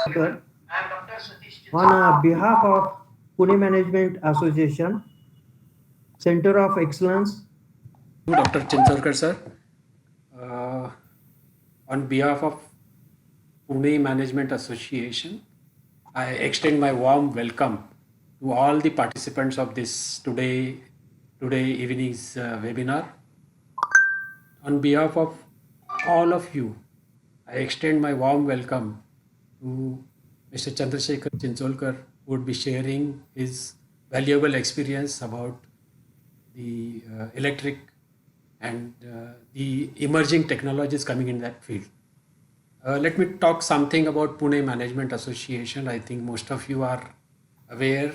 Sir, on behalf of Pune Management Association, Center of Excellence, Dr. Chinchorkar sir. Uh, on behalf of Pune Management Association, I extend my warm welcome to all the participants of this today evening's webinar. On behalf of all of you, I extend my warm welcome to Mr. Chandrasekhar Chincholkar, who would be sharing his valuable experience about the electric and the emerging technologies coming in that field. Let me talk something about Pune Management Association. I think most of you are aware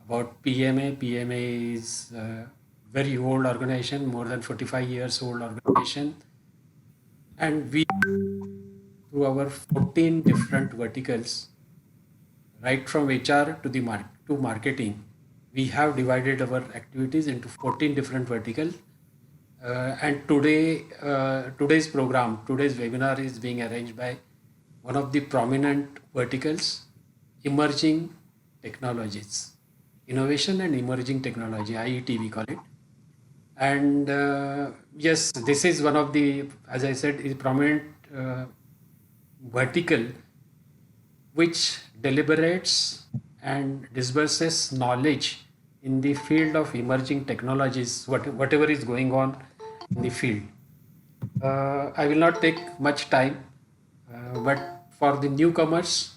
about PMA. PMA is a very old organization, more than 45 years old organization. And we, through our 14 different verticals, right from HR to to marketing, we have divided our activities into 14 different verticals. And today's program, today's webinar is being arranged by one of the prominent verticals, emerging technologies, innovation and emerging technology, IET we call it. And yes, this is one of the, as I said, is prominent vertical which deliberates and disburses knowledge in the field of emerging technologies, whatever is going on in the field. I will not take much time, but for the newcomers,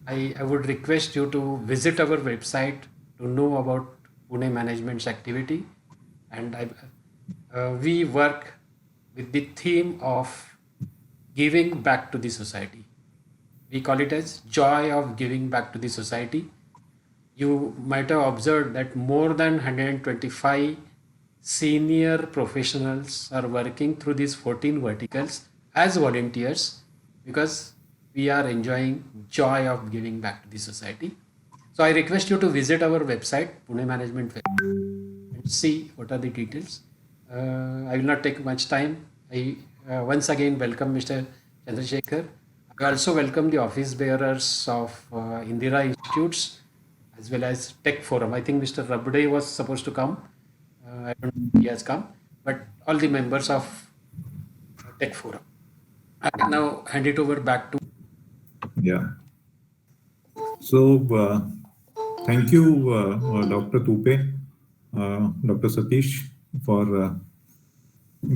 I would request you to visit our website to know about Pune Management's activity. And we work with the theme of giving back to the society. We call it as joy of giving back to the society. You might have observed that more than 125 senior professionals are working through these 14 verticals as volunteers because we are enjoying joy of giving back to the society. So I request you to visit our website, Pune Management website, and see what are the details. I will not take much time. I once again welcome Mr. Chandrasekhar. I also welcome the office bearers of Indira Institutes as well as Tech Forum. I think Mr. Rabde was supposed to come. I don't know if he has come, but all the members of Tech Forum. I can now hand it over back to. Yeah. So, thank you, Dr. Tupe, Dr. Satish, for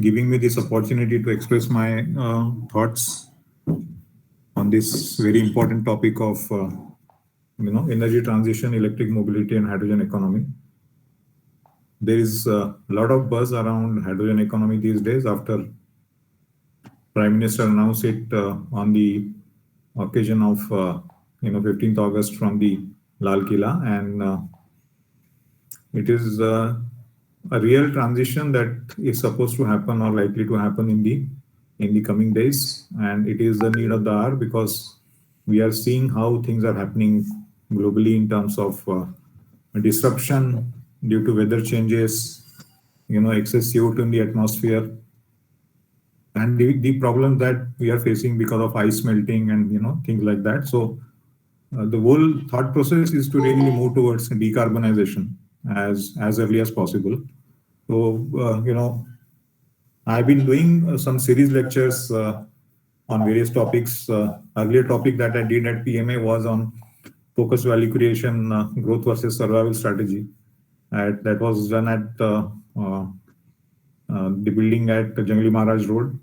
giving me this opportunity to express my thoughts on this very important topic of, energy transition, electric mobility, and hydrogen economy. There is a lot of buzz around hydrogen economy these days after Prime Minister announced it on the occasion of 15th August from the Lal Killa, and it is a real transition that is supposed to happen or likely to happen in the coming days, and it is the need of the hour because we are seeing how things are happening globally in terms of disruption due to weather changes, excess CO2 in the atmosphere, and the problems that we are facing because of ice melting and things like that. So the whole thought process is to really move towards decarbonization as early as possible. So I've been doing some series lectures on various topics. Earlier topic that I did at PMA was on focused value creation, growth versus survival strategy. That was done at the building at Jangli Maharaj Road.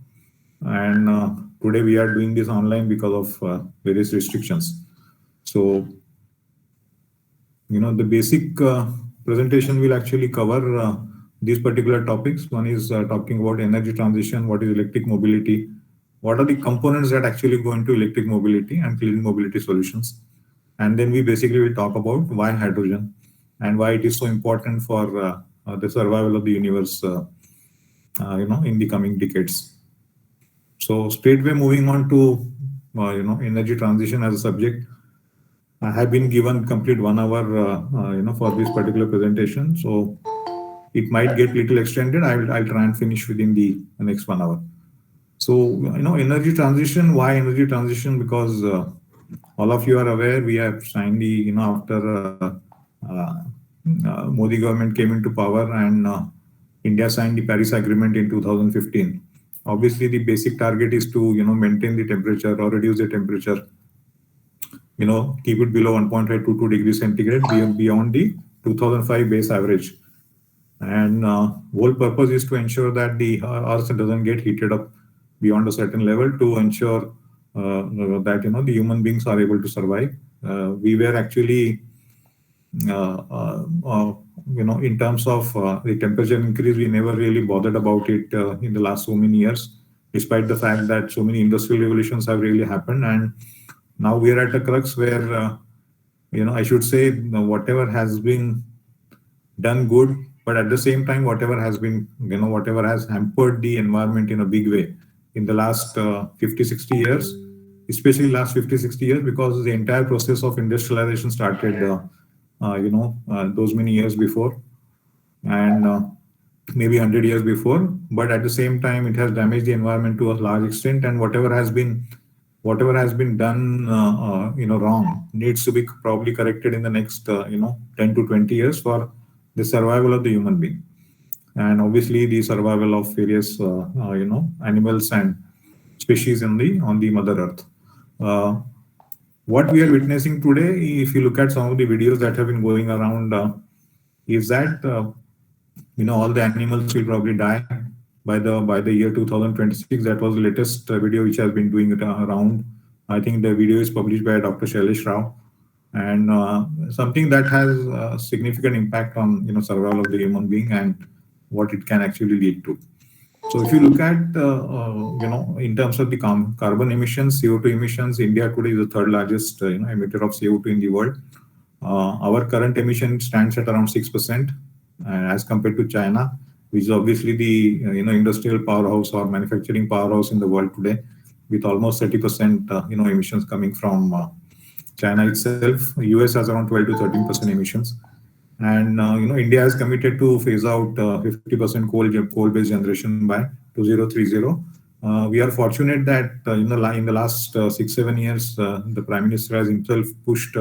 And today we are doing this online because of various restrictions. So, the basic presentation will actually cover these particular topics. One is talking about energy transition, what is electric mobility, what are the components that actually go into electric mobility and clean mobility solutions. And then we basically will talk about why hydrogen and why it is so important for the survival of the universe, in the coming decades. So straightway moving on to energy transition as a subject. I have been given complete 1 hour for this particular presentation, so it might get little extended. I'll try and finish within the next 1 hour. So, energy transition, why energy transition? Because all of you are aware, we have signed the, after uh, Modi government came into power and India signed the Paris Agreement in 2015. Obviously, the basic target is to, maintain the temperature or reduce the temperature, keep it below 1.5 to 2 degrees centigrade beyond the 2005 base average. And whole purpose is to ensure that the earth doesn't get heated up beyond a certain level to ensure that the human beings are able to survive. We were actually in terms of the temperature increase, we never really bothered about it in the last so many years, despite the fact that so many industrial revolutions have really happened. And now we are at a crux where I should say whatever has been done good, but at the same time, whatever has been, whatever has hampered the environment in a big way in the last 50, 60 years, especially last 50, 60 years, because the entire process of industrialization started, those many years before and maybe 100 years before. But at the same time, it has damaged the environment to a large extent, and whatever has been done, wrong needs to be probably corrected in the next, 10 to 20 years for the survival of the human being, and obviously the survival of various, animals and species on the Mother Earth. What we are witnessing today, if you look at some of the videos that have been going around, is that all the animals will probably die by the year 2026. That was the latest video which has been doing it around. I think the video is published by Dr. Shailesh Rao, and something that has a significant impact on survival of the human being and what it can actually lead to. So if you look at in terms of the carbon emissions, CO2 emissions, India today is the third largest emitter of CO2 in the world. Our current emission stands at around 6% as compared to China, which is obviously the industrial powerhouse or manufacturing powerhouse in the world today, with almost 30% emissions coming from China itself. US has around 12 to 13% emissions, and India has committed to phase out 50% coal-based generation by 2030. We are fortunate that in the last 6-7 years, the Prime Minister has himself pushed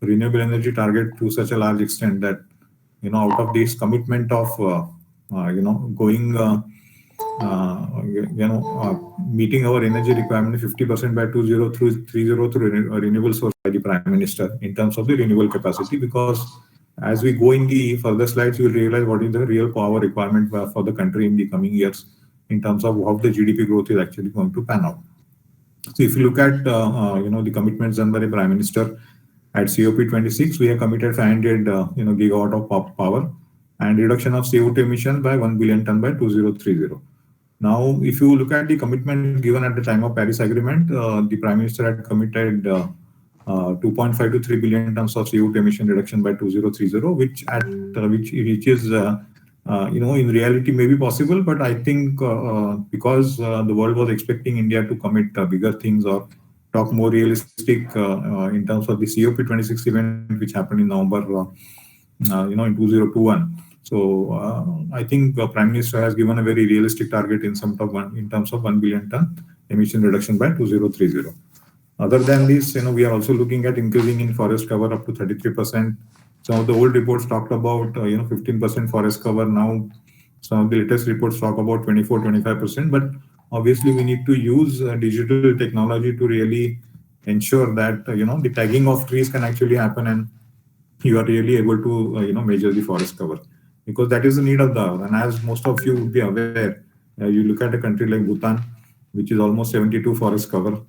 renewable energy target to such a large extent that out of this commitment of going meeting our energy requirement 50% by 2030 through renewable source by the Prime Minister in terms of the renewable capacity. Because as we go in the further slides, you will realize what is the real power requirement for the country in the coming years in terms of how the GDP growth is actually going to pan out. So if you look at the commitments done by the Prime Minister at COP26, we have committed 500 gigawatt of power and reduction of CO2 emission by 1 billion ton by 2030. Now, if you look at the commitment given at the time of Paris Agreement, the Prime Minister had committed 2.5 to 3 billion tons of CO2 emission reduction by 2030, which is in reality may be possible, but I think because the world was expecting India to commit bigger things or talk more realistic in terms of the COP26 event, which happened in November, in 2021. So I think the Prime Minister has given a very realistic target in terms of 1 billion ton emission reduction by 2030. Other than this, we are also looking at increasing in forest cover up to 33%. Some of the old reports talked about 15% forest cover. Now, some of the latest reports talk about 24-25%. But obviously, we need to use digital technology to really ensure that the tagging of trees can actually happen, and you are really able to measure the forest cover, because that is the need of the hour. And as most of you would be aware, you look at a country like Bhutan, which is almost 72% forest cover,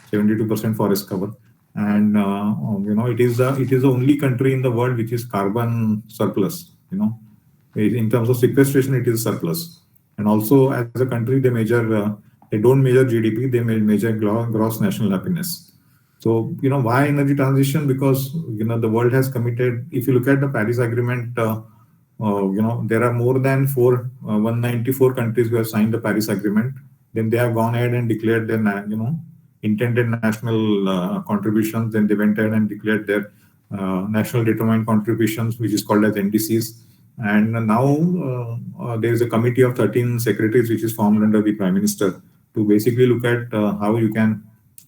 and it is the only country in the world which is carbon surplus. In terms of sequestration, it is surplus. And also, as a country, they don't measure GDP, they measure gross national happiness. So, why energy transition? Because, the world has committed. If you look at the Paris Agreement, there are more than 194 countries who have signed the Paris Agreement. Then they have gone ahead and declared their, intended national contributions. Then they went ahead and declared their national determined contributions, which is called as NDCs. And now there is a committee of 13 secretaries, which is formed under the Prime Minister to basically look at how you can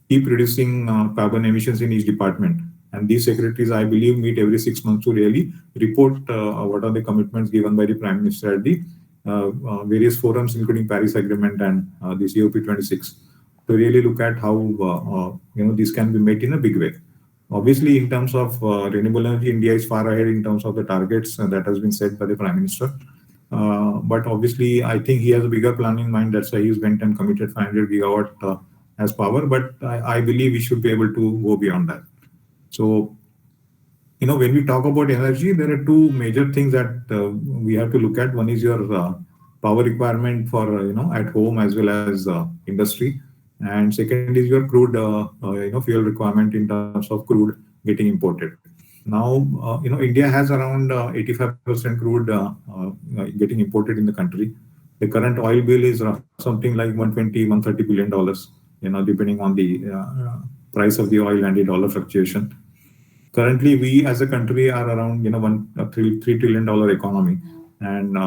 keep reducing carbon emissions in each department. And these secretaries, I believe, meet every 6 months to really report what are the commitments given by the Prime Minister at the various forums, including Paris Agreement and the COP26, to really look at how this can be met in a big way. Obviously, in terms of renewable energy, India is far ahead in terms of the targets that has been set by the Prime Minister. But obviously, I think he has a bigger plan in mind. That's why he's went and committed 500 gigawatt as power. But I believe we should be able to go beyond that. So, when we talk about energy, there are two major things that we have to look at. One is your power requirement for at home as well as industry, and second is your crude fuel requirement in terms of crude getting imported. Now, India has around 85% crude getting imported in the country. The current oil bill is something like 120, 130 billion dollars. Depending on the price of the oil and the dollar fluctuation. Currently, we as a country are around $3 trillion economy, and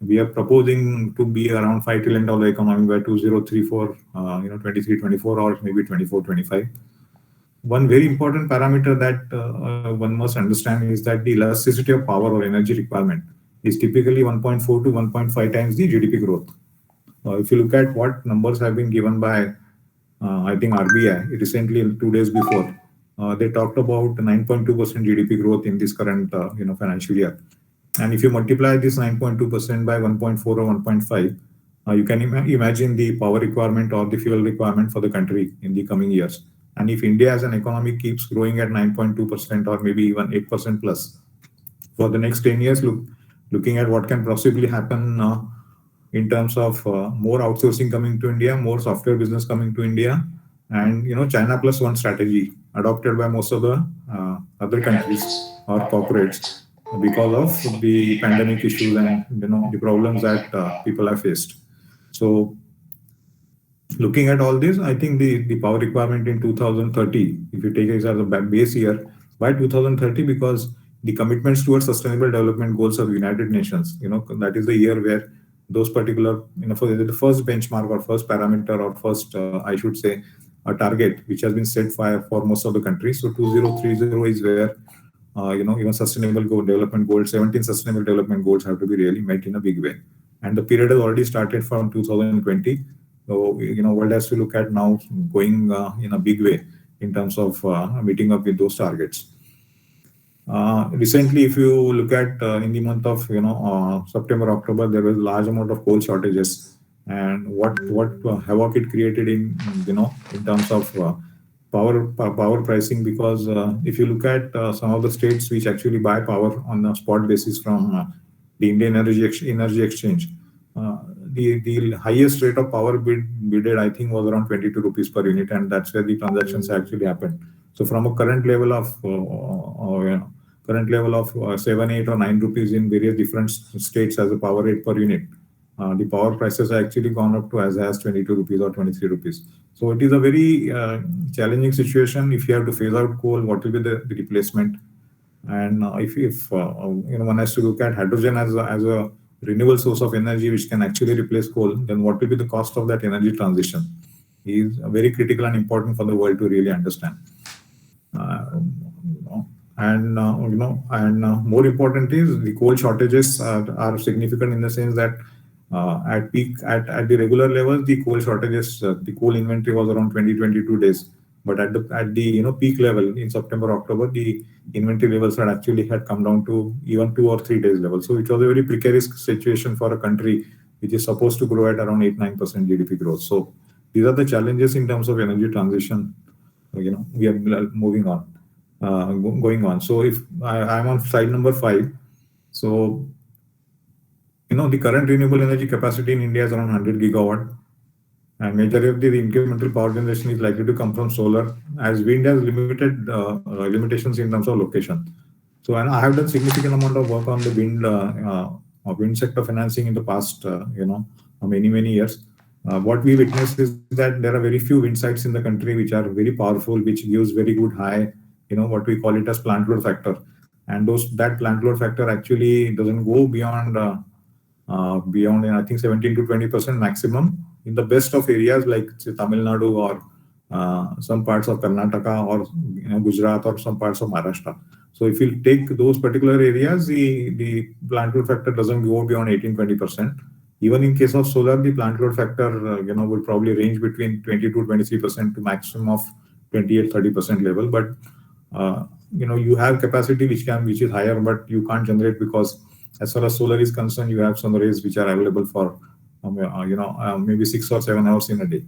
we are proposing to be around $5 trillion economy by 2034, 23-24 or maybe 24-25. One very important parameter that one must understand is that the elasticity of power or energy requirement is typically 1.4 to 1.5 times the GDP growth. If you look at what numbers have been given by, I think RBI recently, 2 days before, they talked about 9.2% GDP growth in this current financial year. And if you multiply this 9.2% by 1.4 or 1.5, you can imagine the power requirement or the fuel requirement for the country in the coming years. And if India as an economy keeps growing at 9.2% or maybe even 8% plus for the next 10 years, looking at what can possibly happen in terms of more outsourcing coming to India, more software business coming to India, and China plus one strategy adopted by most of the other countries or corporates because of the pandemic issues and the problems that people have faced. So looking at all this, I think the power requirement in 2030, if you take it as a base year, by 2030, because the commitments towards sustainable development goals of United Nations, that is the year where those particular, for the first benchmark or first parameter or first, I should say, a target which has been set for most of the countries. So 2030 is where, even sustainable development goals, 17 sustainable development goals have to be really met in a big way. And the period has already started from 2020. So, world has to look at now going in a big way in terms of meeting up with those targets. Recently, if you look at in the month of September, October, there was a large amount of coal shortages, and what havoc it created in terms of power pricing. Because if you look at some of the states which actually buy power on a spot basis from the Indian Energy Exchange, the highest rate of power bidded, I think, was around 22 rupees per unit, and that's where the transactions actually happened. So from a current level of 7, 8 or 9 rupees in various different states as a power rate per unit, the power prices have actually gone up to as high as 22 rupees or 23 rupees. So it is a very challenging situation. If you have to phase out coal, what will be the replacement? And if one has to look at hydrogen as a renewable source of energy which can actually replace coal, then what will be the cost of that energy transition is very critical and important for the world to really understand. More important is the coal shortages are significant in the sense that at the regular level, the coal shortages, the coal inventory was around 20-22 days. But at the peak level in September, October, the inventory levels had come down to even 2 or 3 days level. So it was a very precarious situation for a country which is supposed to grow at around 8-9% GDP growth. So these are the challenges in terms of energy transition. We are moving on, going on. So if I'm on slide number 5, so the current renewable energy capacity in India is around 100 gigawatt. And majority of the incremental power generation is likely to come from solar, as wind has limited limitations in terms of location. So, and I have done significant amount of work on the wind sector financing in the past, many years. What we witnessed is that there are very few wind sites in the country which are very powerful, which gives very good high, what we call it as plant load factor. And that plant load factor actually doesn't go beyond I think 17 to 20% maximum. in the best of areas like say Tamil Nadu or some parts of Karnataka or Gujarat or some parts of Maharashtra. So if you take those particular areas, the plant load factor doesn't go beyond 18-20%. Even in case of solar, the plant load factor will probably range between 20 to 23% to maximum of 28-30% level. But you have capacity which is higher, but you can't generate because as far as solar is concerned, you have some rays which are available for maybe 6 or 7 hours in a day.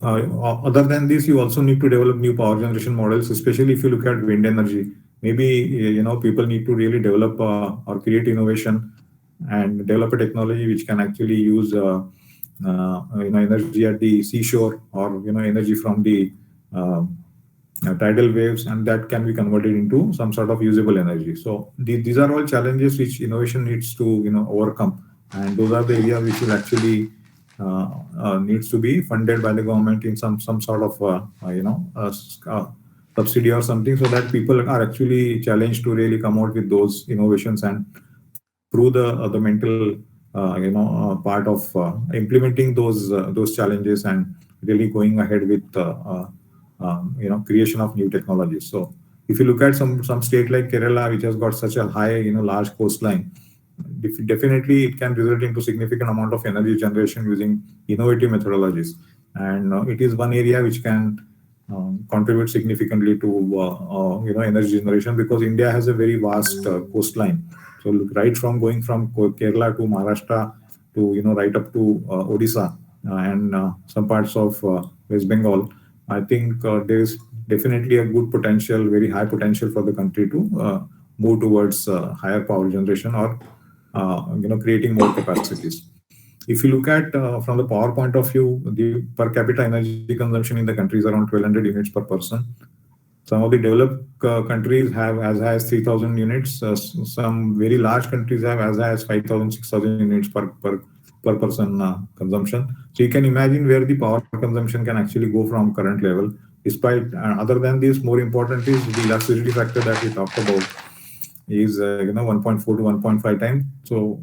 Other than this, you also need to develop new power generation models, especially if you look at wind energy. Maybe people need to really develop or create innovation and develop a technology which can actually use energy at the seashore or energy from the tidal waves, and that can be converted into some sort of usable energy. So these are all challenges which innovation needs to overcome, and those are the areas which will actually needs to be funded by the government in some sort of subsidy or something, so that people are actually challenged to really come out with those innovations and through the mental part of implementing those challenges and really going ahead with creation of new technologies. So if you look at some state like Kerala, which has got such a high large coastline, definitely it can result into significant amount of energy generation using innovative methodologies, and it is one area which can contribute significantly to energy generation, because India has a very vast coastline. So look, right from going from Kerala to Maharashtra to right up to Odisha and some parts of West Bengal, I think there is definitely a good potential, very high potential for the country to move towards higher power generation or creating more capacities. If you look at from the power point of view, the per capita energy consumption in the country is around 1,200 units per person. Some of the developed countries have as high as 3,000 units. Some very large countries have as high as 5,000, 6,000 units per person consumption. So you can imagine where the power consumption can actually go from current level. Despite other than this, more important is the elasticity factor that we talked about is 1.4 to 1.5 times. So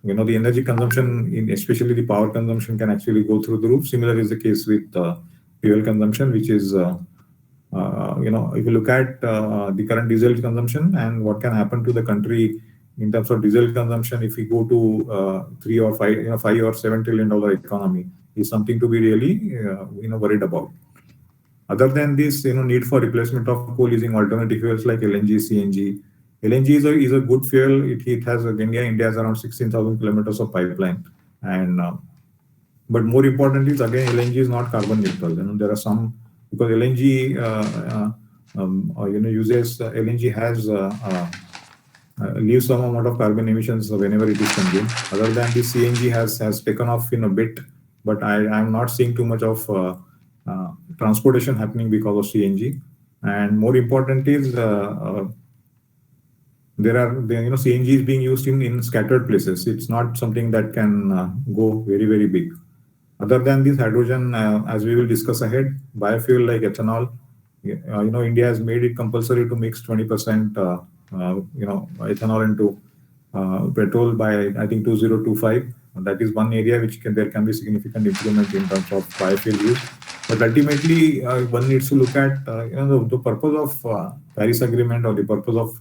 the energy consumption, especially the power consumption, can actually go through the roof. Similar is the case with fuel consumption, which is if you look at the current diesel consumption and what can happen to the country in terms of diesel consumption, if we go to 3 or 5, $5 or $7 trillion economy, is something to be really worried about. Other than this, need for replacement of coal using alternative fuels like LNG, CNG. LNG is a good fuel. It has India has around 16,000 kilometers of pipeline, and but more importantly, again, LNG is not carbon neutral. There are some, because LNG uses LNG has leaves some amount of carbon emissions whenever it is consumed. Other than this, CNG has taken off in a bit, but I'm not seeing too much of transportation happening because of CNG. And more important is CNG is being used in scattered places. It's not something that can go very, very big. Other than this, hydrogen, as we will discuss ahead, biofuel like ethanol, India has made it compulsory to mix 20% ethanol into petrol by, I think, 2025. That is one area which there can be significant improvement in terms of biofuel use. But ultimately, one needs to look at the purpose of Paris Agreement, or the purpose of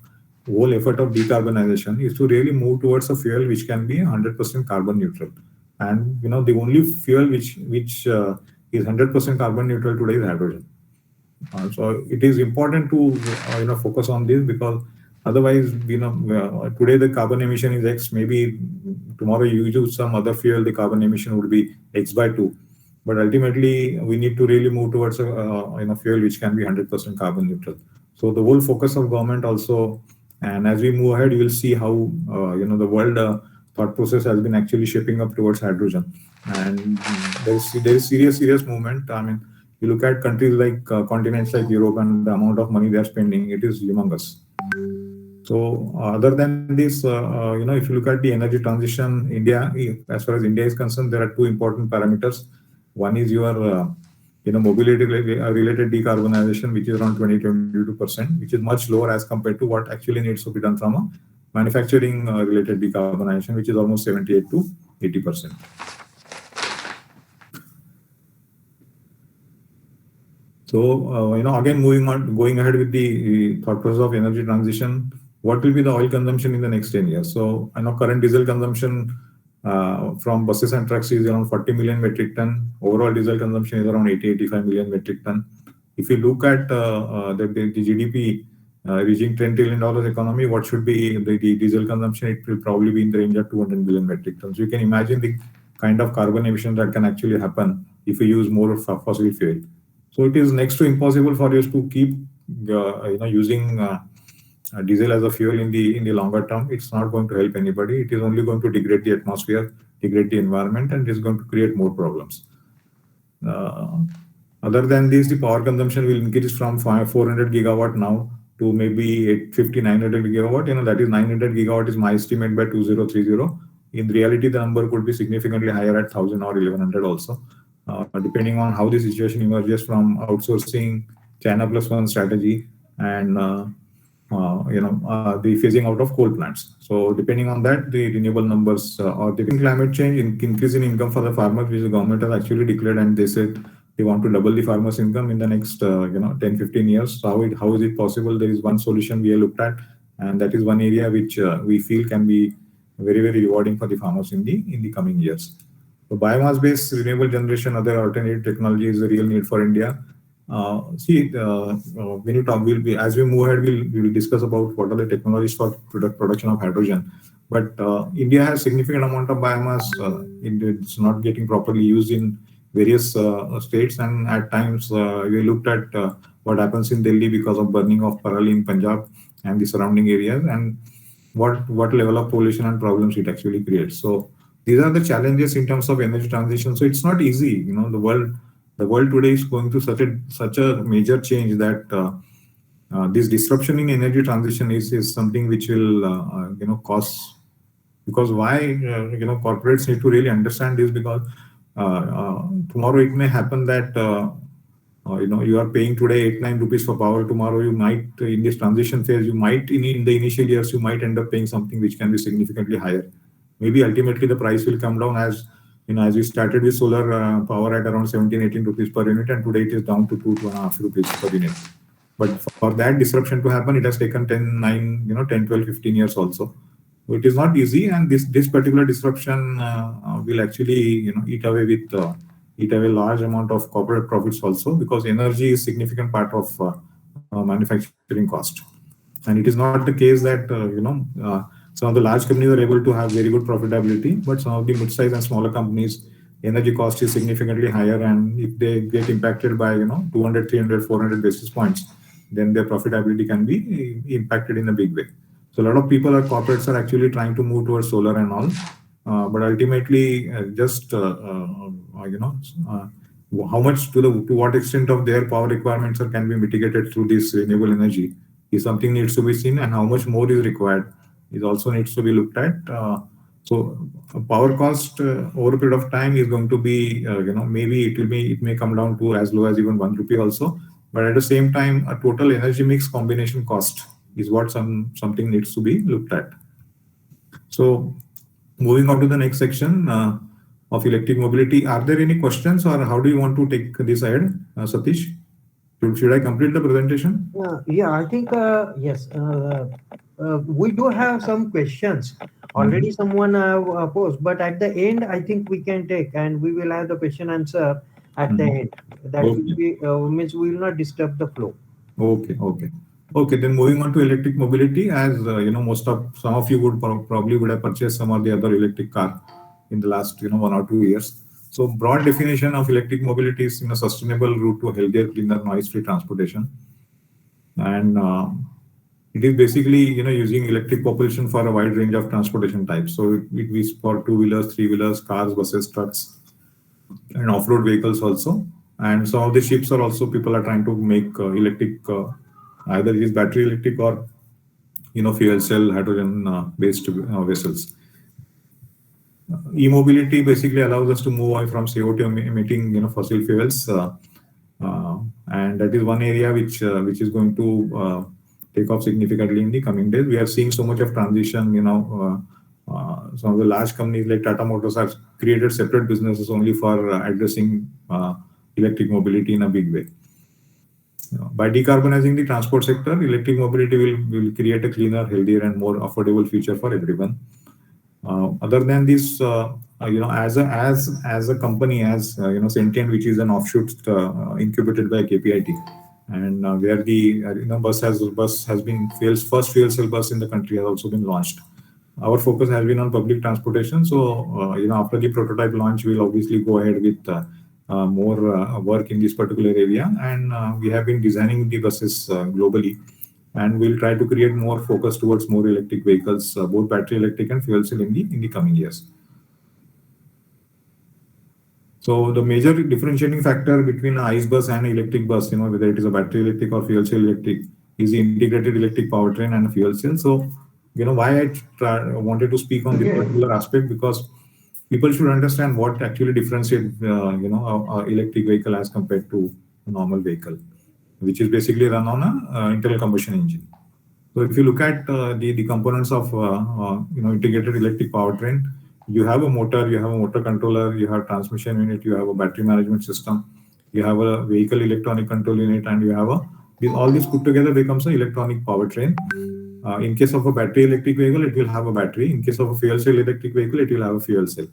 whole effort of decarbonization is to really move towards a fuel which can be 100% carbon neutral. And the only fuel which is 100% carbon neutral today is hydrogen. So it is important to focus on this, because otherwise today the carbon emission is X. Maybe tomorrow you use some other fuel, the carbon emission would be X by 2. But ultimately we need to really move towards a fuel which can be 100% carbon neutral. So the whole focus of government also, and as we move ahead, you will see how the world thought process has been actually shaping up towards hydrogen, and there is serious movement. I mean, you look at countries like continents like Europe and the amount of money they are spending, it is humongous. So other than this, if you look at the energy transition, India, as far as India is concerned, there are two important parameters. One is your mobility related decarbonization, which is around 20-22%, which is much lower as compared to what actually needs to be done from manufacturing related decarbonization, which is almost 78 to 80%. So, again, going ahead with the thought process of energy transition, what will be the oil consumption in the next 10 years? So, I know current diesel consumption from buses and trucks is around 40 million metric ton. Overall diesel consumption is around 85 million metric ton. If you look at the GDP reaching $10 trillion economy, what should be the diesel consumption? It will probably be in the range of 200 million metric tons. So you can imagine the kind of carbon emission that can actually happen if you use more fossil fuel. So it is next to impossible for us to keep using diesel as a fuel in the longer term. It's not going to help anybody. It is only going to degrade the atmosphere, degrade the environment, and is going to create more problems. Other than this, the power consumption will increase from 400 gigawatt now to maybe 850, 900 gigawatt. That is 900 gigawatt is my estimate by 2030. In reality, the number could be significantly higher at 1000 or 1100 also. Depending on how the situation emerges from outsourcing, China plus one strategy, and the phasing out of coal plants. So depending on that, the renewable numbers or the climate change, increase in income for the farmers, which the government has actually declared, and they said they want to double the farmers' income in the next 10-15 years. So how is it possible? There is one solution we have looked at, and that is one area which we feel can be very, very rewarding for the farmers in the coming years. So biomass-based renewable generation, other alternative technology is a real need for India. When you talk, as we move ahead, we will discuss about what are the technologies for production of hydrogen. But India has significant amount of biomass. It's not getting properly used in various states, and at times we looked at what happens in Delhi because of burning of parali in Punjab and the surrounding areas, and what level of pollution and problems it actually creates. So these are the challenges in terms of energy transition. So it's not easy. The world today is going through such a major change that this disruption in energy transition is something which will cause. Because why corporates need to really understand this, because tomorrow it may happen that you are paying today 8-9 rupees for power. Tomorrow you might, in this transition phase, you might in the initial years you might end up paying something which can be significantly higher. Maybe ultimately the price will come down, as we started with solar power at around 17-18 rupees per unit, and today it is down to 2-2.5 rupees per unit. But for that disruption to happen, it has taken 10, 12, 15 years also. So it is not easy, and this particular disruption will actually eat away large amount of corporate profits also, because energy is significant part of manufacturing cost. And it is not the case that some of the large companies are able to have very good profitability, but some of the mid-sized and smaller companies, energy cost is significantly higher, and if they get impacted by 200, 300, 400 basis points, then their profitability can be impacted in a big way. So a lot of people or corporates are actually trying to move towards solar and all, but ultimately how much to what extent of their power requirements can be mitigated through this renewable energy is something needs to be seen, and how much more is required is also needs to be looked at. So power cost over a period of time is going to be, maybe it may come down to as low as even 1 rupee also. But at the same time, a total energy mix combination cost is what something needs to be looked at. So moving on to the next section of electric mobility, are there any questions, or how do you want to take this ahead, Satish? Should I complete the presentation? Yeah, I think yes. We do have some questions. Already someone posed, but at the end, I think we can take, and we will have the question answer at the end. That will be means we will not disturb the flow. Okay. Then moving on to electric mobility, as some of you would probably have purchased some of the other electric car in the last 1 or 2 years. So broad definition of electric mobility is a sustainable route to healthier, cleaner, noise-free transportation, and it is basically using electric propulsion for a wide range of transportation types. So it is for 2-wheelers, 3-wheelers, cars, buses, trucks, and off-road vehicles also. And some of the ships are also, people are trying to make electric, either it is battery electric or fuel cell hydrogen based vessels. E-mobility basically allows us to move away from CO2 emitting fossil fuels, and that is one area which is going to take off significantly in the coming days. We are seeing so much of transition. Some of the large companies like Tata Motors have created separate businesses only for addressing electric mobility in a big way. By decarbonizing the transport sector, electric mobility will create a cleaner, healthier, and more affordable future for everyone. Other than this, as a company, Sentient, which is an offshoot incubated by KPIT, and where the bus has been first fuel cell bus in the country has also been launched. Our focus has been on public transportation. So after the prototype launch, we'll obviously go ahead with more work in this particular area, and we have been designing the buses globally, and we'll try to create more focus towards more electric vehicles, both battery electric and fuel cell in the coming years. So the major differentiating factor between an ICE bus and an electric bus, whether it is a battery electric or fuel cell electric, is the integrated electric powertrain and a fuel cell. So why I wanted to speak on this particular aspect, because people should understand what actually differentiates a electric vehicle as compared to a normal vehicle, which is basically run on an internal combustion engine. So if you look at the components of integrated electric powertrain, you have a motor, you have a motor controller, you have transmission unit, you have a battery management system, you have a vehicle electronic control unit, and you have all this put together becomes an electronic powertrain. In case of a battery electric vehicle, it will have a battery. In case of a fuel cell electric vehicle, it will have a fuel cell.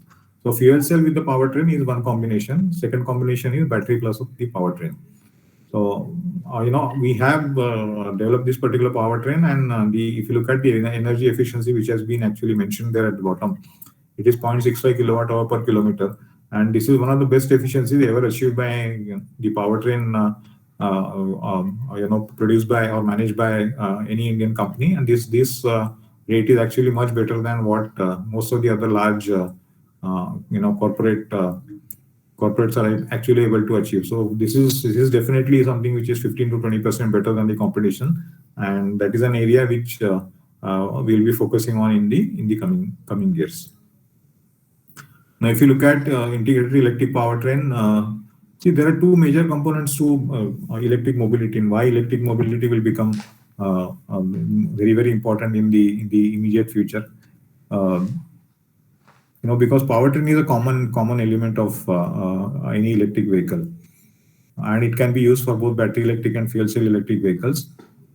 So fuel cell with the powertrain is one combination. Second combination is battery plus the powertrain. So, we have developed this particular powertrain, and if you look at the energy efficiency, which has been actually mentioned there at the bottom, it is 0.65 kilowatt hour per kilometer. And this is one of the best efficiencies ever achieved by the powertrain produced by or managed by any Indian company. And this rate is actually much better than what most of the other large corporates are actually able to achieve. So this is definitely something which is 15 to 20% better than the competition, and that is an area which we'll be focusing on in the coming years. Now, if you look at integrated electric powertrain, see, there are two major components to electric mobility, and why electric mobility will become very, very important in the immediate future. Because powertrain is a common element of any electric vehicle, and it can be used for both battery electric and fuel cell electric vehicles.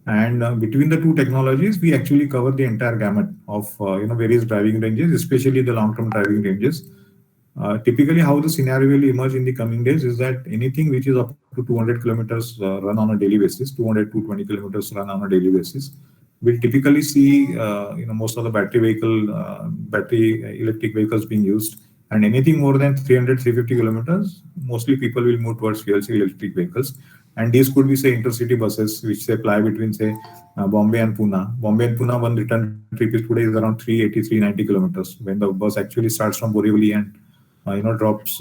And between the two technologies, we actually cover the entire gamut of various driving ranges, especially the long-term driving ranges. Typically, how the scenario will emerge in the coming days is that anything which is up to 200 kilometers run on a daily basis, 200 to 20 kilometers run on a daily basis, we'll typically see most of the battery electric vehicles being used. And anything more than 300, 350 kilometers, mostly people will move towards fuel cell electric vehicles. And these could be, say, intercity buses, which they ply between, say, Bombay and Pune. Bombay and Pune, one return trip is today is around 380, 390 kilometers. When the bus actually starts from Borivali and drops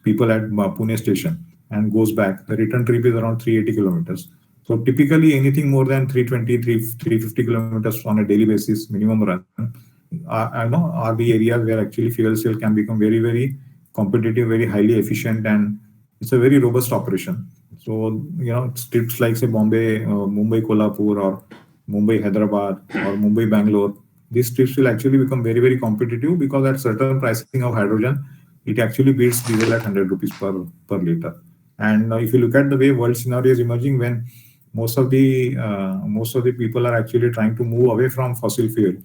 people at Pune station and goes back, the return trip is around 380 kilometers. So typically anything more than 320, 350 kilometers on a daily basis, minimum run, are the areas where actually fuel cell can become very, very competitive, very highly efficient, and it's a very robust operation. So, trips like, say, Bombay, Mumbai, Kolhapur, or Mumbai, Hyderabad, or Mumbai, Bangalore, these trips will actually become very, very competitive, because at certain pricing of hydrogen, it actually beats diesel at 100 rupees per liter. And if you look at the way world scenario is emerging, when most of the people are actually trying to move away from fossil fuel,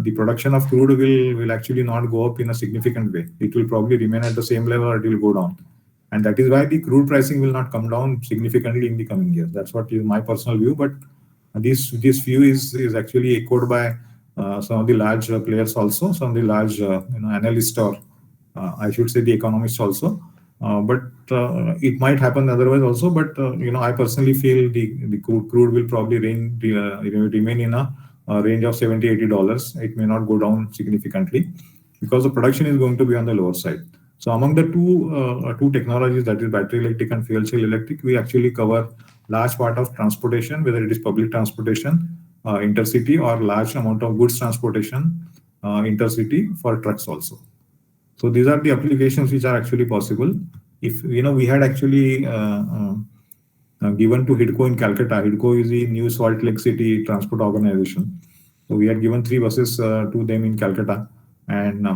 the production of crude will actually not go up in a significant way. It will probably remain at the same level, or it will go down. And that is why the crude pricing will not come down significantly in the coming years. That's what is my personal view. But this view is actually echoed by some of the large players also, some of the large analysts, or I should say the economists also. But it might happen otherwise also. But I personally feel the crude will probably remain in a range of $70-80. It may not go down significantly, because the production is going to be on the lower side. So among the two technologies, that is battery electric and fuel cell electric, we actually cover large part of transportation, whether it is public transportation, intercity, or large amount of goods transportation, intercity, for trucks also. So these are the applications which are actually possible. If we had actually given to HIDCO in Calcutta. HIDCO is the New Salt Lake City Transport Organization. So we had given 3 buses to them in Calcutta, and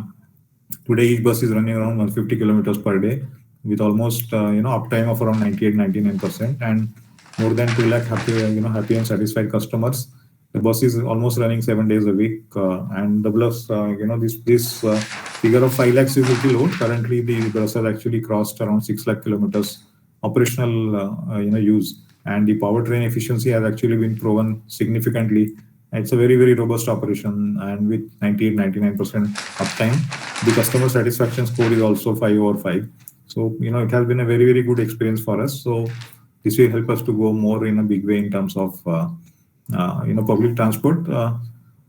today each bus is running around 150 kilometers per day with almost uptime of around 98-99%, and more than 2 lakh happy and satisfied customers. The bus is almost running 7 days a week, and the bus this figure of 5 lakhs is a little low. Currently, the bus has actually crossed around 6 lakh kilometers operational use, and the powertrain efficiency has actually been proven significantly. It's a very, very robust operation, and with 98-99% uptime, the customer satisfaction score is also 5 over 5. So it has been a very, very good experience for us. So this will help us to go more in a big way in terms of public transport.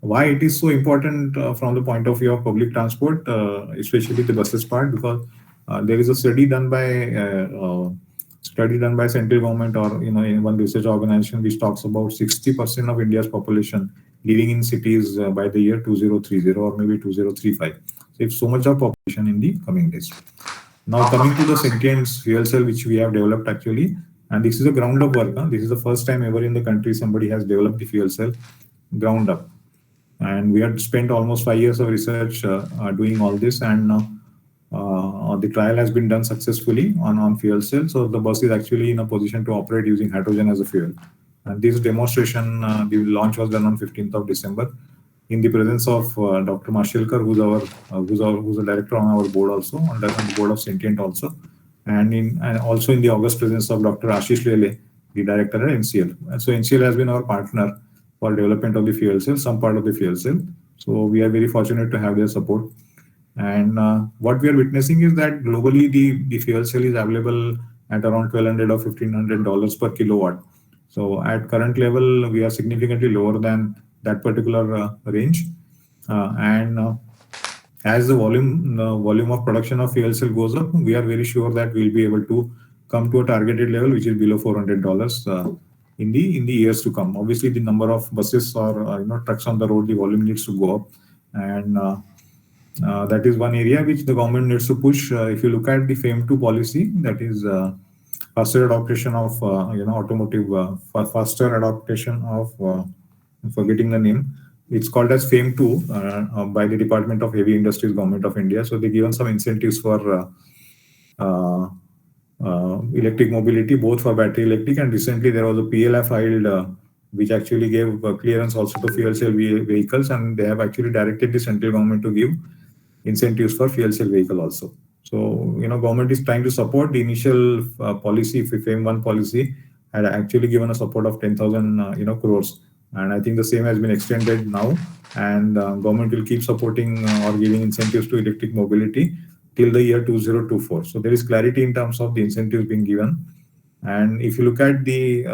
Why it is so important from the point of view of public transport, especially the buses part, because there is a study done by central government or in one research organization which talks about 60% of India's population living in cities by the year 2030 or maybe 2035. So it's so much of population in the coming days. Now coming to the sentient fuel cell which we have developed actually, and this is a ground up work. This is the first time ever in the country somebody has developed the fuel cell ground up, and we had spent almost 5 years of research doing all this, and the trial has been done successfully on fuel cell. So the bus is actually in a position to operate using hydrogen as a fuel. And this demonstration, the launch was done on 15th of December in the presence of Dr. Marshalkar, who's a director on our board also, on the board of Sentient also, and also in the august presence of Dr. Ashish Lele, the director at NCL. And so NCL has been our partner for development of the fuel cell, some part of the fuel cell. So we are very fortunate to have their support. And what we are witnessing is that globally the fuel cell is available at around $1,200 or $1,500 per kilowatt. So at current level, we are significantly lower than that particular range. As the volume of production of fuel cell goes up, we are very sure that we'll be able to come to a targeted level which is below $400 in the years to come. Obviously, the number of buses or trucks on the road, the volume needs to go up, and that is one area which the government needs to push. If you look at the FAME 2 policy, that is faster adoption of automotive, faster adoption of forgetting the name. It's called as FAME 2 by the Department of Heavy Industries, Government of India. So they given some incentives for electric mobility, both for battery electric, and recently there was a PLI filed which actually gave clearance also to fuel cell vehicles, and they have actually directed the central government to give incentives for fuel cell vehicle also. So government is trying to support the initial policy. FAME 1 policy had actually given a support of 10,000 crores, and I think the same has been extended now, and government will keep supporting or giving incentives to electric mobility till the year 2024. So there is clarity in terms of the incentives being given. And if you look at the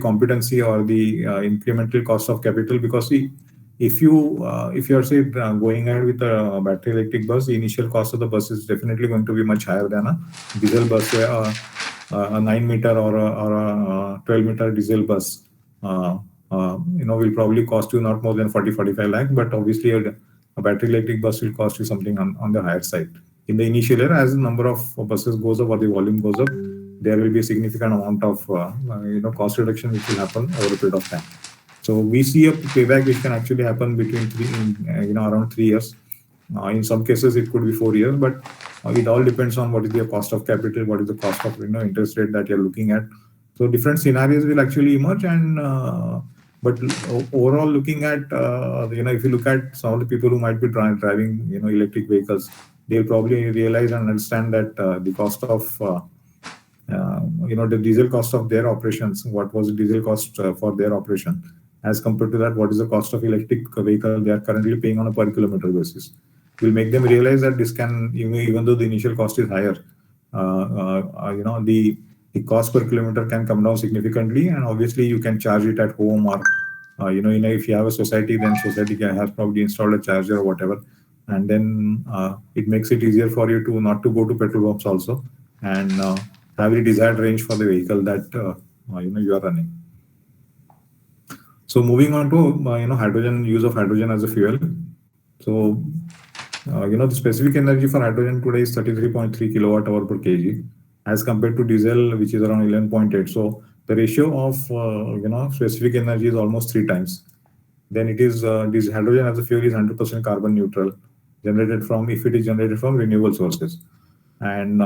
competency or the incremental cost of capital, because if you are say going ahead with a battery electric bus, the initial cost of the bus is definitely going to be much higher than a diesel bus, a 9-meter or a 12-meter diesel bus. Will probably cost you not more than 40-45 lakh, but obviously a battery electric bus will cost you something on the higher side. In the initial year, as the number of buses goes up or the volume goes up, there will be a significant amount of cost reduction which will happen over a period of time. So we see a payback which can actually happen between around 3 years. In some cases, it could be 4 years, but it all depends on what is the cost of capital, what is the cost of interest rate that you're looking at. So different scenarios will actually emerge, and but overall, looking at if you look at some of the people who might be driving electric vehicles, they'll probably realize and understand that the cost of the diesel cost of their operations, what was the diesel cost for their operation, as compared to that, what is the cost of electric vehicle they are currently paying on a per kilometer basis, will make them realize that this can, even though the initial cost is higher, the cost per kilometer can come down significantly, and obviously you can charge it at home, or if you have a society, then society has probably installed a charger or whatever, and then it makes it easier for you to not to go to petrol pumps also, and have the desired range for the vehicle that you are running. So moving on to hydrogen, use of hydrogen as a fuel. So the specific energy for hydrogen today is 33.3 kilowatt hour per kg, as compared to diesel, which is around 11.8. So the ratio of specific energy is almost 3 times. Then it is this hydrogen as a fuel is 100% carbon neutral, generated from, if it is generated from renewable sources, and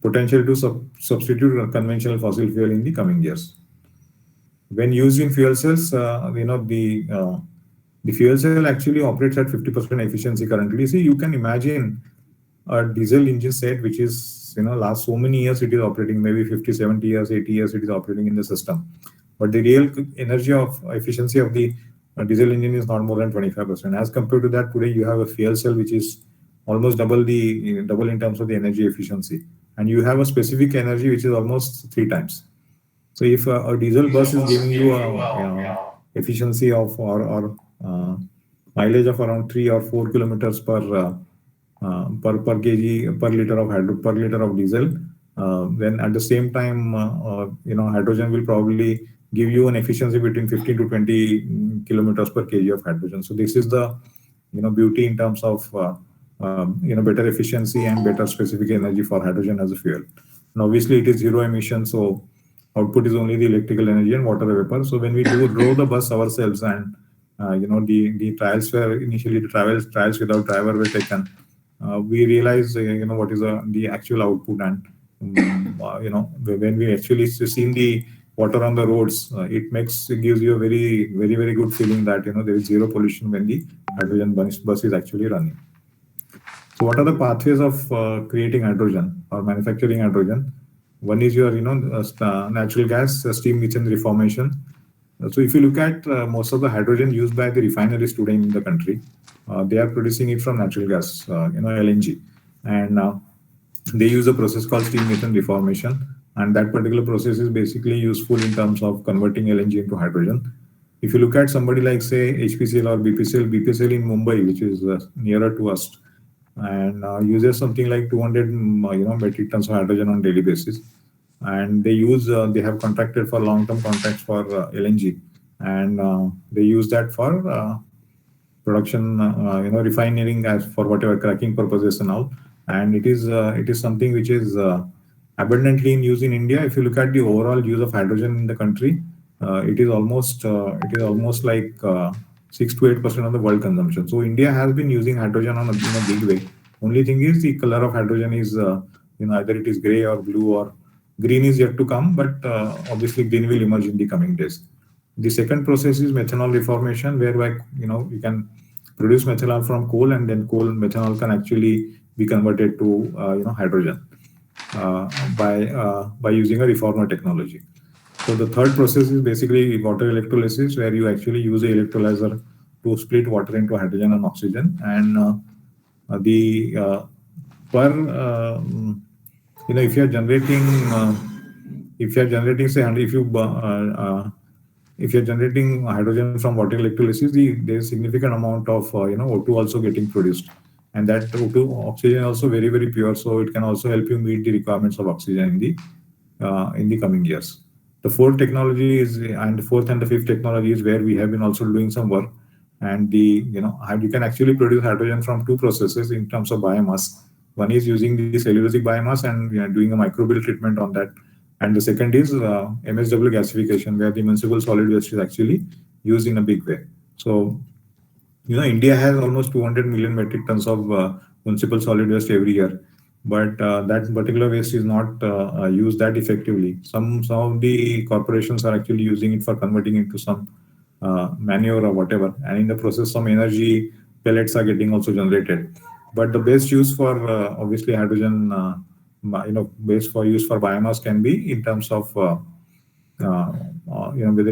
potential to substitute conventional fossil fuel in the coming years. When used in fuel cells, the fuel cell actually operates at 50% efficiency currently. See, you can imagine a diesel engine set, which is, last so many years it is operating, maybe 50, 70 years, 80 years it is operating in the system. But the real energy of efficiency of the diesel engine is not more than 25%. As compared to that, today you have a fuel cell which is almost double in terms of the energy efficiency, and you have a specific energy which is almost 3 times. So if a diesel bus is giving you a efficiency of or mileage of around 3 or 4 kilometers per kg per liter of diesel, then at the same time hydrogen will probably give you an efficiency between 15 to 20 kilometers per kg of hydrogen. So this is the beauty in terms of better efficiency and better specific energy for hydrogen as a fuel. And obviously it is zero emission, so output is only the electrical energy and water vapor. So when we drove the bus ourselves, and the trials were initially trials without driver were taken, we realized what is the actual output, and when we actually seen the water on the roads, it gives you a very, very, very good feeling that there is zero pollution when the hydrogen bus is actually running. So what are the pathways of creating hydrogen or manufacturing hydrogen? One is your natural gas, steam methane reformation. So if you look at most of the hydrogen used by the refineries today in the country, they are producing it from natural gas, LNG, and they use a process called steam methane reformation, and that particular process is basically useful in terms of converting LNG into hydrogen. If you look at somebody like, say, HPCL or BPCL in Mumbai, which is nearer to us, and uses something like 200 metric tons of hydrogen on daily basis, and they have contracted for long-term contracts for LNG, and they use that for production, refining as for whatever cracking purposes and all. And it is something which is abundantly in use in India. If you look at the overall use of hydrogen in the country, it is almost like 6 to 8% of the world consumption. So India has been using hydrogen in a big way. Only thing is the color of hydrogen is either it is gray or blue, or green is yet to come, but obviously green will emerge in the coming days. The second process is methanol reformation, whereby you can produce methanol from coal, and then methanol can actually be converted to hydrogen by using a reformer technology. So the third process is basically water electrolysis, where you actually use an electrolyzer to split water into hydrogen and oxygen. And if you are generating if you're generating hydrogen from water electrolysis, there's significant amount of O2 also getting produced, and that O2 oxygen is also very, very pure, so it can also help you meet the requirements of oxygen in the coming years. The fourth and the fifth technology is where we have been also doing some work, and you can actually produce hydrogen from two processes in terms of biomass. One is using the cellulosic biomass, and we are doing a microbial treatment on that. And the second is MSW gasification, where the municipal solid waste is actually used in a big way. So, India has almost 200 million metric tons of municipal solid waste every year, but that particular waste is not used that effectively. Some of the corporations are actually using it for converting into some manure or whatever, and in the process, some energy pellets are getting also generated. But the best use for obviously hydrogen, base for use for biomass can be in terms of whether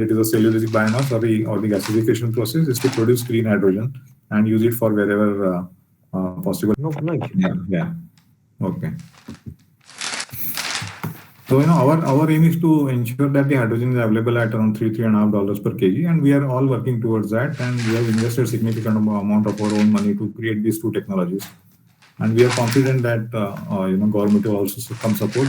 it is a cellulosic biomass or the gasification process, is to produce green hydrogen and use it for wherever possible. No. Yeah. Okay. So our aim is to ensure that the hydrogen is available at around $3.5 per kg, and we are all working towards that. And we have invested significant amount of our own money to create these two technologies. And we are confident that government will also come support,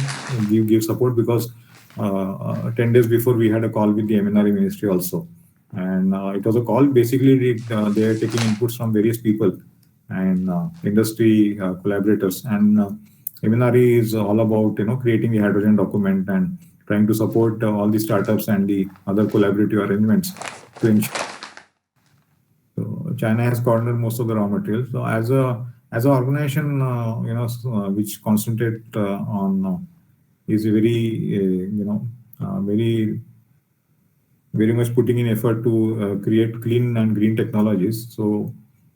give support, because 10 days before we had a call with the MNRE ministry also, and it was a call. Basically, they are taking inputs from various people and industry collaborators, and Eminari is all about creating the hydrogen document and trying to support all the startups and the other collaborative arrangements to ensure. So China has cornered most of the raw materials. So as an organization, which concentrate on is very very much putting in effort to create clean and green technologies. So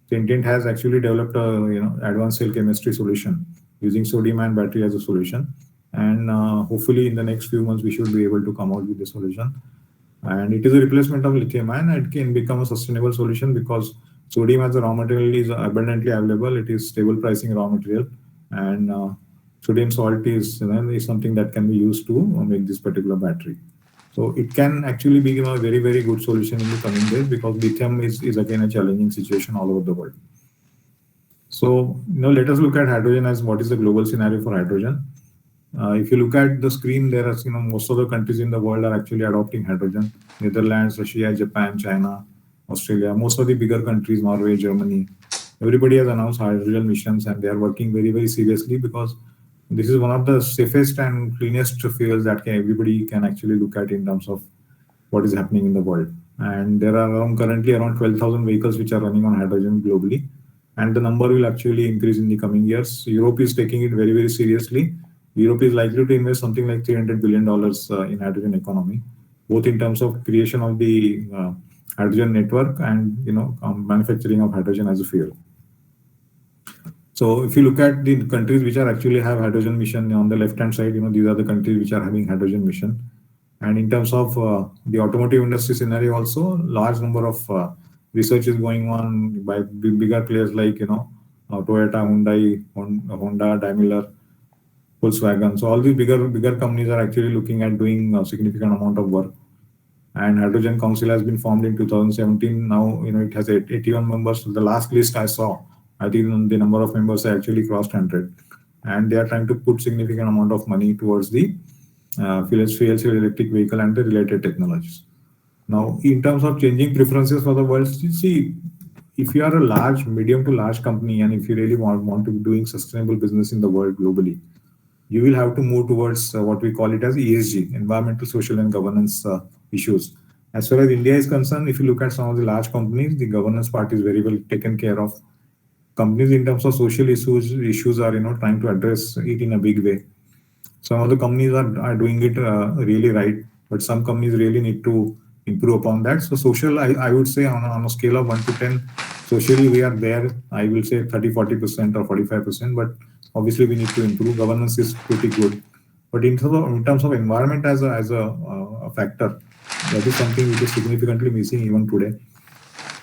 the intent has actually developed a advanced cell chemistry solution using sodium ion battery as a solution, and hopefully in the next few months we should be able to come out with the solution. And it is a replacement of lithium ion. It can become a sustainable solution because sodium as a raw material is abundantly available. It is stable pricing raw material, and sodium salt is something that can be used to make this particular battery. So it can actually become a very, very good solution in the coming days because lithium is again a challenging situation all over the world. So let us look at hydrogen as what is the global scenario for hydrogen. If you look at the screen, there are most of the countries in the world are actually adopting hydrogen. Netherlands, Russia, Japan, China, Australia, most of the bigger countries, Norway, Germany, everybody has announced hydrogen missions and they are working very, very seriously because this is one of the safest and cleanest fuels that everybody can actually look at in terms of what is happening in the world. And there are currently around 12,000 vehicles which are running on hydrogen globally. And the number will actually increase in the coming years. Europe is taking it very, very seriously. Europe is likely to invest something like $300 billion in hydrogen economy, both in terms of creation of the hydrogen network and manufacturing of hydrogen as a fuel. So if you look at the countries which are actually have hydrogen mission on the left-hand side, these are the countries which are having hydrogen mission. And in terms of the automotive industry scenario also, large number of research is going on by bigger players like, Toyota, Hyundai, Honda, Daimler, Volkswagen. So all these bigger companies are actually looking at doing a significant amount of work. And Hydrogen Council has been formed in 2017. Now, it has 81 members. The last list I saw, I think the number of members actually crossed 100. And they are trying to put significant amount of money towards the fuel cell electric vehicle and the related technologies. Now, in terms of changing preferences for the world, you see, if you are a medium to large company, and if you really want to be doing sustainable business in the world globally, you will have to move towards what we call it as ESG, environmental, social, and governance issues. As far as India is concerned, if you look at some of the large companies, the governance part is very well taken care of. Companies in terms of social issues are trying to address it in a big way. Some of the companies are doing it really right, but some companies really need to improve upon that. So social, I would say on a scale of 1 to 10, socially we are there. I will say 30-40% or 45%, but obviously we need to improve. Governance is pretty good, but in terms of environment as a factor, that is something which is significantly missing even today.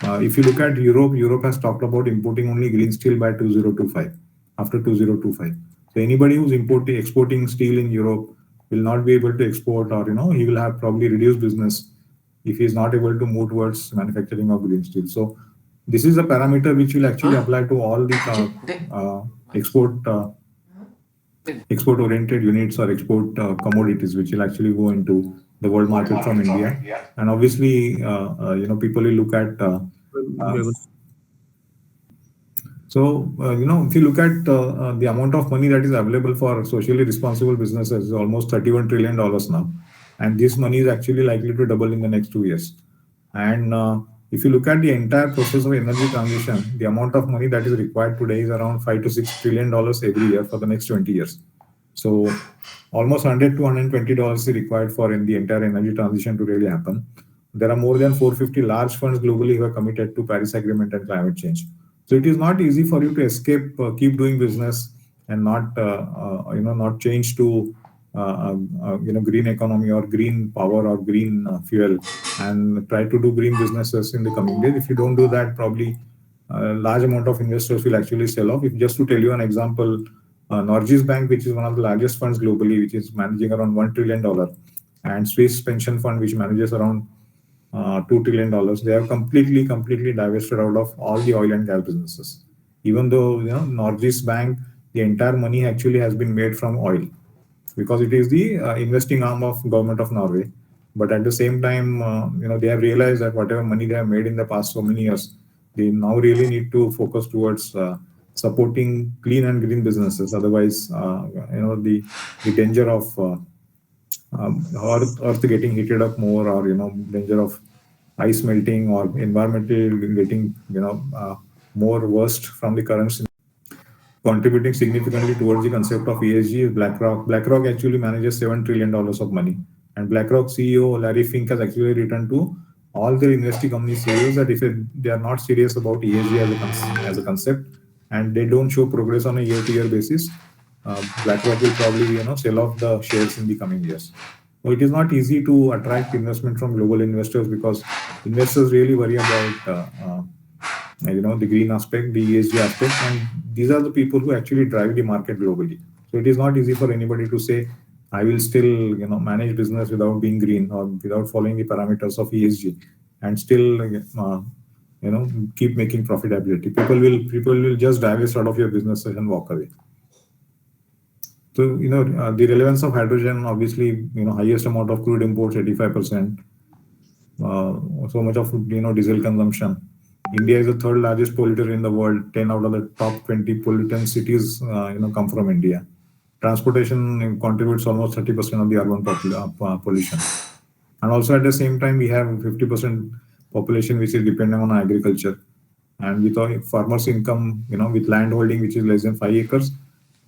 If you look at Europe has talked about importing only green steel by 2025, after 2025. So anybody who's exporting steel in Europe will not be able to export, or he will have probably reduced business if he is not able to move towards manufacturing of green steel. So this is a parameter which will actually apply to all the export oriented units or export commodities which will actually go into the world market from India. And obviously, people will look at if you look at the amount of money that is available for socially responsible businesses is almost $31 trillion now. And this money is actually likely to double in the next 2 years. And if you look at the entire process of energy transition, the amount of money that is required today is around $5 to $6 trillion every year for the next 20 years. So almost $100 to $120 is required for the entire energy transition to really happen. There are more than 450 large funds globally who are committed to Paris Agreement and climate change. So it is not easy for you to escape, keep doing business and not change to green economy or green power or green fuel and try to do green businesses in the coming days. If you don't do that, probably a large amount of investors will actually sell off. If just to tell you an example, Norges Bank, which is one of the largest funds globally, which is managing around $1 trillion, and Swiss Pension Fund, which manages around $2 trillion, they are completely divested out of all the oil and gas businesses. Even though Norges Bank, the entire money actually has been made from oil, because it is the investing arm of government of Norway. But at the same time, they have realized that whatever money they have made in the past so many years, they now really need to focus towards supporting clean and green businesses. Otherwise, the danger of earth getting heated up more, or danger of ice melting or environmental getting more worst from the current scenario. Contributing significantly towards the concept of ESG is BlackRock. BlackRock actually manages $7 trillion of money. And BlackRock CEO Larry Fink has actually written to all their investing company CEOs that if they are not serious about ESG as a concept, and they don't show progress on a year-to-year basis, BlackRock will probably sell off the shares in the coming years. So it is not easy to attract investment from global investors, because investors really worry about the green aspect, the ESG aspect, and these are the people who actually drive the market globally. So it is not easy for anybody to say, I will still manage business without being green or without following the parameters of ESG and still keep making profitability. People will just divest out of your businesses and walk away. So the relevance of hydrogen, obviously, highest amount of crude imports, 85%. So much of diesel consumption. India is the third largest polluter in the world. 10 out of the top 20 pollutant cities come from India. Transportation contributes almost 30% of the urban pollution. And also at the same time, we have 50% population which is dependent on agriculture. And with a farmer's income, with land holding which is less than 5 acres,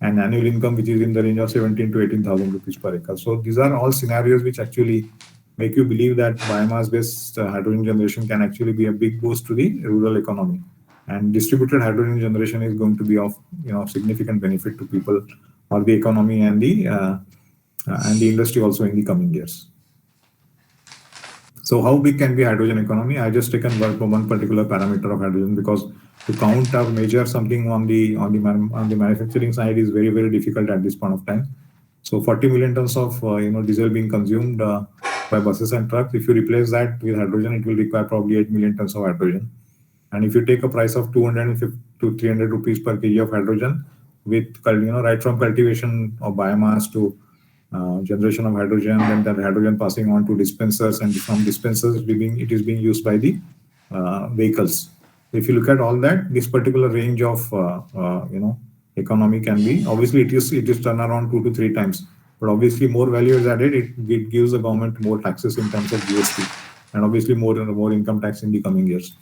and annual income which is in the range of 17 to 18,000 rupees per acre. So these are all scenarios which actually make you believe that biomass-based hydrogen generation can actually be a big boost to the rural economy. And distributed hydrogen generation is going to be of significant benefit to people or the economy and the industry also in the coming years. So how big can be hydrogen economy? I just taken one particular parameter of hydrogen, because to count or measure something on the manufacturing side is very, very difficult at this point of time. So 40 million tons of diesel being consumed by buses and trucks. If you replace that with hydrogen, it will require probably 8 million tons of hydrogen. And if you take a price of 250 to 300 rupees per kg of hydrogen, with right from cultivation of biomass to generation of hydrogen, and that hydrogen passing on to dispensers, and from dispensers it is being used by the vehicles. If you look at all that, this particular range of economy can be, obviously it is turned around 2 to 3 times, but obviously more value is added. It gives the government more taxes in terms of GST, and obviously more income tax in the coming years.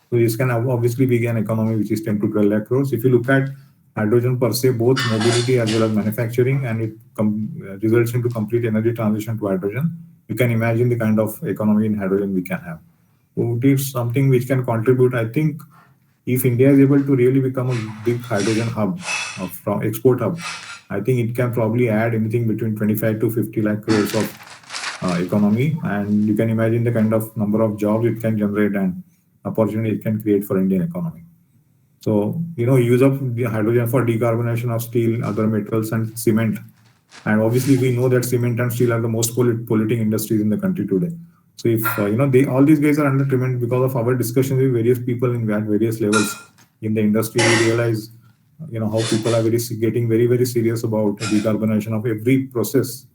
So this can obviously be an economy which is 10 to 12 lakh crores. If you look at hydrogen per se, both mobility as well as manufacturing, and it results into complete energy transition to hydrogen, you can imagine the kind of economy in hydrogen we can have. So it is something which can contribute. I think if India is able to really become a big hydrogen hub, from export hub, I think it can probably add anything between 25 to 50 lakh crores of economy, and you can imagine the kind of number of jobs it can generate and opportunity it can create for Indian economy. So, use of the hydrogen for decarbonization of steel, other metals, and cement. And obviously, we know that cement and steel are the most polluting industries in the country today. So, if all these guys are under tremendous, because of our discussions with various people at various levels in the industry, we realize, how people are getting very, very serious about decarbonization of every process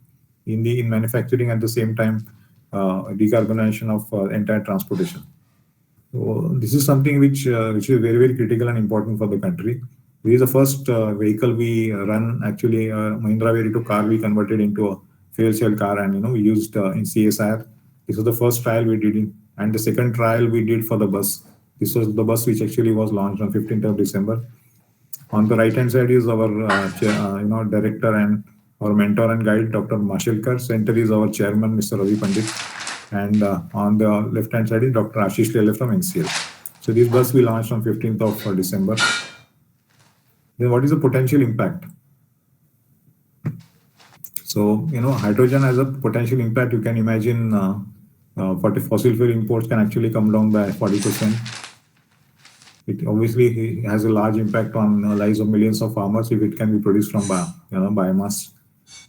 in manufacturing, at the same time, decarbonization of entire transportation. So this is something which is very, very critical and important for the country. This is the first vehicle we run, actually, Mahindra Verito car we converted into a fuel cell car, and we used in CSIR. This was the first trial we did, and the second trial we did for the bus. This was the bus which actually was launched on 15th of December. On the right hand side is our director and our mentor and guide, Dr. Mashelkar. Center is our chairman, Mr. Ravi Pandit. And on the left hand side is Dr. Ashish Lele from NCL. So this bus we launched on 15th of December. Then what is the potential impact? So, hydrogen has a potential impact. You can imagine fossil fuel imports can actually come down by 40%. It obviously has a large impact on lives of millions of farmers if it can be produced from biomass.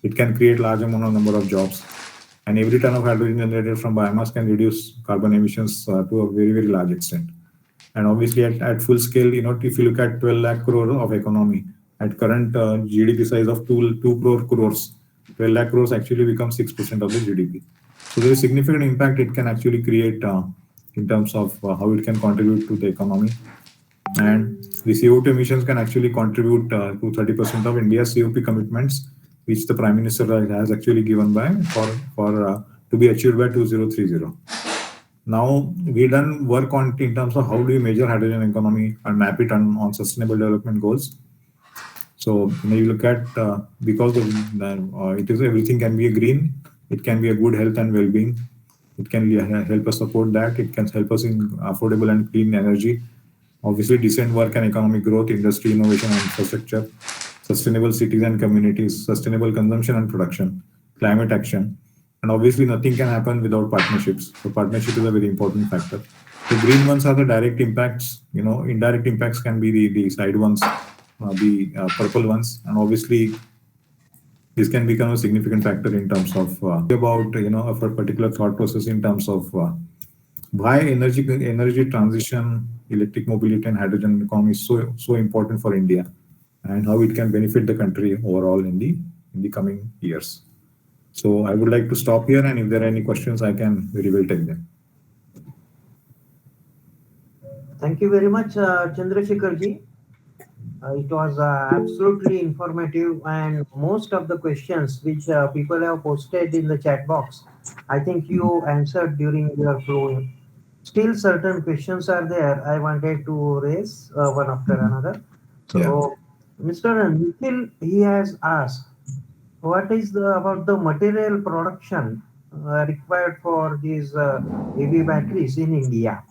It can create large number of jobs. And every ton of hydrogen generated from biomass can reduce carbon emissions to a very, very large extent. And obviously at full scale, if you look at 12 lakh crore of economy, at current GDP size of 2 crores, 12 lakh crores actually becomes 6% of the GDP. So there is significant impact it can actually create in terms of how it can contribute to the economy. And the CO2 emissions can actually contribute to 30% of India's COP commitments, which the Prime Minister has actually given by for to be achieved by 2030. Now we done work on in terms of how do we measure hydrogen economy and map it on sustainable development goals. So when you look at because of it is everything can be a green, it can be a good health and well-being. It can help us support that. It can help us in affordable and clean energy. Obviously, decent work and economic growth, industry, innovation and infrastructure, sustainable cities and communities, sustainable consumption and production, climate action, and obviously nothing can happen without partnerships. So partnership is a very important factor. The green ones are the direct impacts. Indirect impacts can be the side ones, the purple ones, and obviously this can become a significant factor in terms of about of a particular thought process in terms of why energy transition, electric mobility, and hydrogen economy is so important for India, and how it can benefit the country overall in the coming years. So I would like to stop here, and if there are any questions, I can very well take them. Thank you very much, Chandrasekhar ji. It was absolutely informative, and most of the questions which people have posted in the chat box, I think you answered during your flow. Still, certain questions are there. I wanted to raise one after another. So, Yeah. Mr. Nikhil, he has asked, what is about the material production required for these EV batteries in India?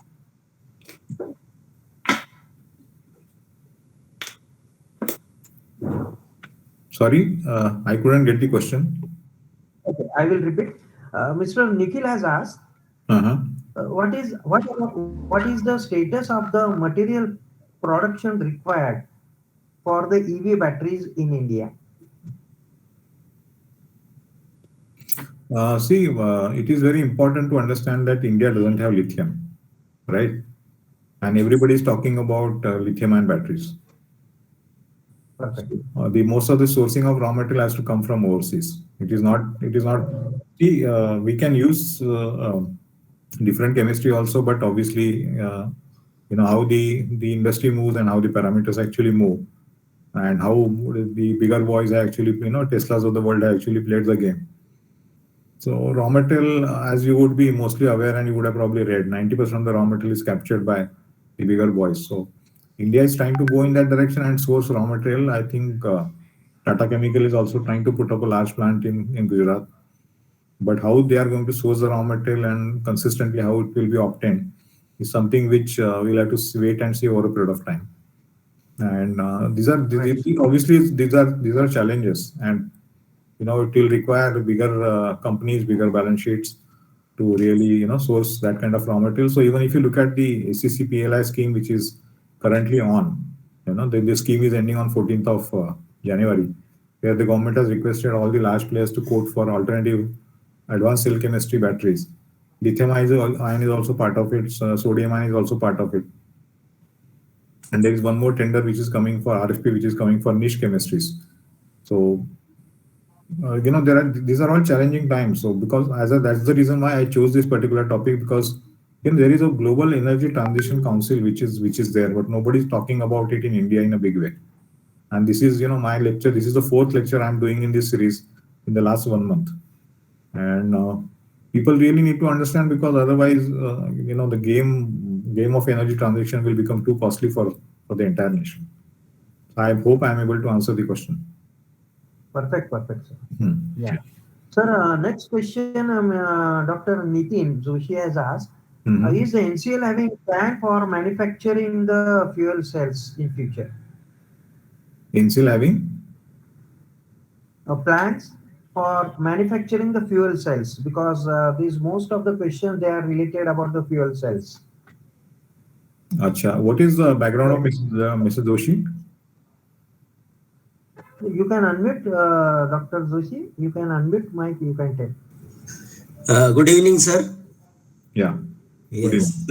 Sorry, I couldn't get the question. Okay, I will repeat. Mr. Nikhil has asked, Uh-huh. what is the status of the material production required for the EV batteries in India? It is very important to understand that India doesn't have lithium, right? And everybody is talking about lithium-ion batteries. Perfect. The most of the sourcing of raw material has to come from overseas. It is not. See, we can use different chemistry also, but obviously, how the industry moves and how the parameters actually move, and how the bigger boys actually, Teslas of the world have actually played the game. So raw material, as you would be mostly aware and you would have probably read, 90% of the raw material is captured by the bigger boys. So India is trying to go in that direction and source raw material. I think Tata Chemical is also trying to put up a large plant in Gujarat. But how they are going to source the raw material and consistently how it will be obtained is something which we'll have to wait and see over a period of time. And obviously these are challenges, and it will require bigger companies, bigger balance sheets to really source that kind of raw material. So even if you look at the ACC PLI scheme, which is currently on, the scheme is ending on 14th of January, where the government has requested all the large players to quote for alternative advanced cell chemistry batteries. Lithium ion is also part of it. Sodium ion is also part of it. And there is one more tender which is coming for RFP, which is coming for niche chemistries. So these are all challenging times. So that's the reason why I chose this particular topic, because there is a global energy transition council which is there, but nobody is talking about it in India in a big way. And this is my lecture. This is the 4th lecture I'm doing in this series in the last 1 month, and people really need to understand, because otherwise the game of energy transition will become too costly for the entire nation. So I hope I'm able to answer the question. Perfect, sir. Yeah. Sir, next question, Dr. Nitin Joshi has asked, is the NCL having a plan for manufacturing the fuel cells in future? NCL having? Plans for manufacturing the fuel cells, because most of the questions, they are related about the fuel cells. Acha, what is the background of Mr. Joshi? You can unmute, Dr. Joshi. You can unmute mic. You can take. Good evening, sir. Yeah. Yes.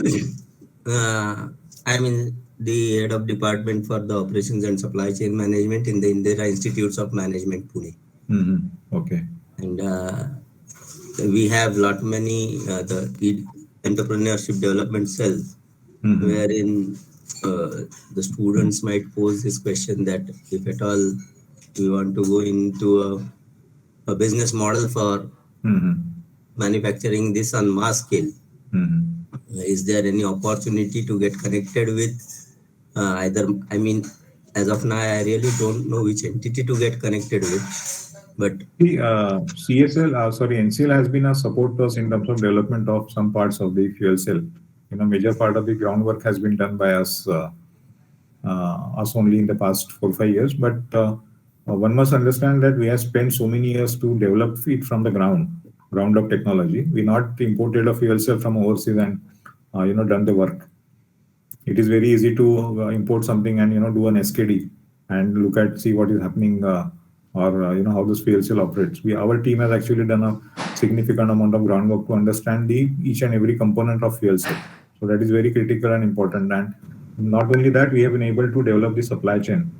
I'm in the head of department for the operations and supply chain management in the Indira Institutes of Management, Pune. Okay. And we have many the entrepreneurship development cells, wherein the students might pose this question that if at all we want to go into a business model for manufacturing this on mass scale, is there any opportunity to get connected with either, I mean, as of now, I really don't know which entity to get connected with, but NCL has been a support to us in terms of development of some parts of the fuel cell. Major part of the groundwork has been done by us only in the past 4-5 years. But one must understand that we have spent so many years to develop it from the ground up technology. We not imported a fuel cell from overseas and done the work. It is very easy to import something and do an SKD and see what is happening or how this fuel cell operates. Our team has actually done a significant amount of groundwork to understand each and every component of fuel cell. So that is very critical and important. And not only that, we have been able to develop the supply chain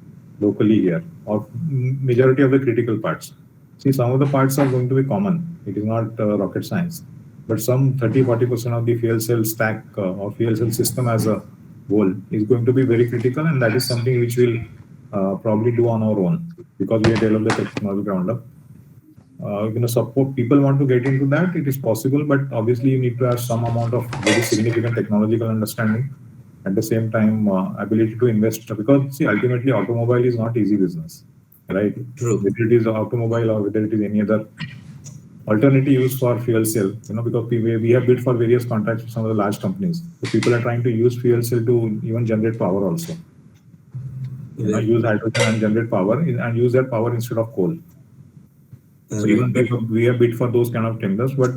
locally here of majority of the critical parts. See, some of the parts are going to be common. It is not rocket science, but some 30-40% of the fuel cell stack or fuel cell system as a whole is going to be very critical, and that is something which we'll probably do on our own because we have developed the technology ground up. Support people want to get into that, it is possible, but obviously you need to have some amount of very significant technological understanding. At the same time, ability to invest, because see, ultimately automobile is not easy business, right? True. Whether it is automobile or whether it is any other alternative use for fuel cell, because we have bid for various contracts with some of the large companies. So people are trying to use fuel cell to even generate power also. Use hydrogen and generate power and use that power instead of coal. So even we have bid for those kind of tenders, but